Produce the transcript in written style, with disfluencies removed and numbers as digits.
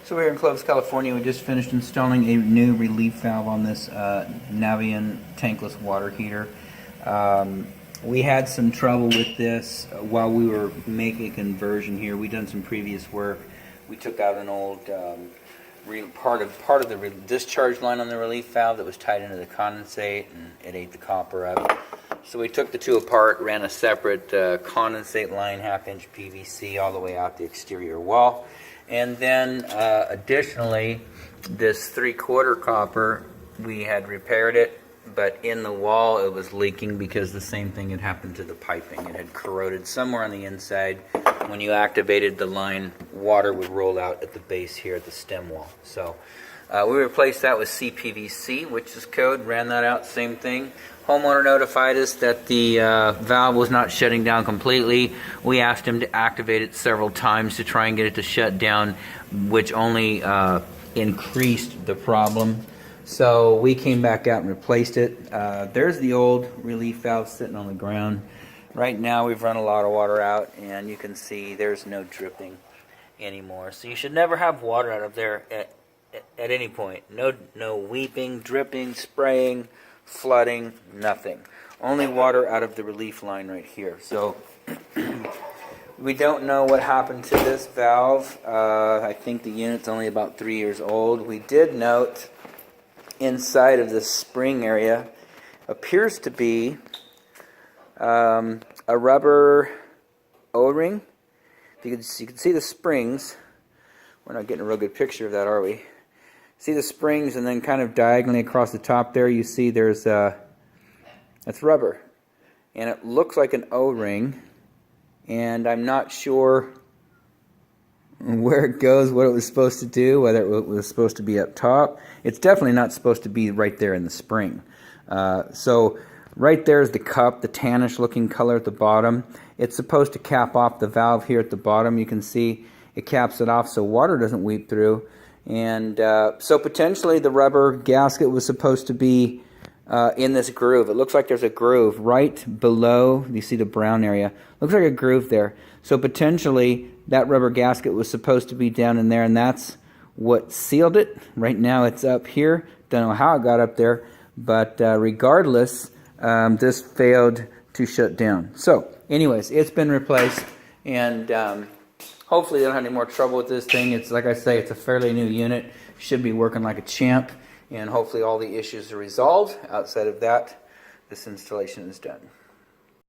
So we're here in Clovis, California. We just finished installing a new relief valve on this Navian tankless water heater. We had some trouble with this while we were making a conversion here. We'd done some previous work. We took out an old part of the discharge line on the relief valve that was tied into the condensate, and it ate the copper up. So we took the two apart, ran a separate condensate line, 1/2-inch PVC, all the way out the exterior wall. And then additionally, this 3/4 copper, we had repaired it, but in the wall it was leaking because the same thing had happened to the piping. It had corroded somewhere on the inside. When you activated the line, water would roll out at the base here at the stem wall. So we replaced that with CPVC, which is code, ran that out, same thing. Homeowner notified us that the valve was not shutting down completely. We asked him to activate it several times to try and get it to shut down, which only increased the problem. So we came back out and replaced it. There's the old relief valve sitting on the ground. Right now we've run a lot of water out, and you can see there's no dripping anymore. So you should never have water out of there at any point. No weeping, dripping, spraying, flooding, nothing. Only water out of the relief line right here. So we don't know what happened to this valve. I think the unit's only about 3 years old. We did note inside of the spring area appears to be a rubber O-ring. You can see the springs. We're not getting a real good picture of that, are we? See the springs, and then kind of diagonally across the top there you see there's that's rubber, and it looks like an O-ring, and I'm not sure where it goes, what it was supposed to do, whether it was supposed to be up top. It's definitely not supposed to be right there in the spring. So right there is the cup, the tannish looking color at the bottom. It's supposed to cap off the valve here at the bottom. You can see it caps it off so water doesn't weep through. And so potentially the rubber gasket was supposed to be in this groove. It looks like there's a groove right below. You see the brown area. Looks like a groove there. So potentially that rubber gasket was supposed to be down in there, and that's what sealed it. Right now it's up here. Don't know how it got up there, but regardless, this failed to shut down. So anyways, it's been replaced, and hopefully they don't have any more trouble with this thing. It's like I say, it's a fairly new unit. Should be working like a champ, and hopefully all the issues are resolved. Outside of that, this installation is done.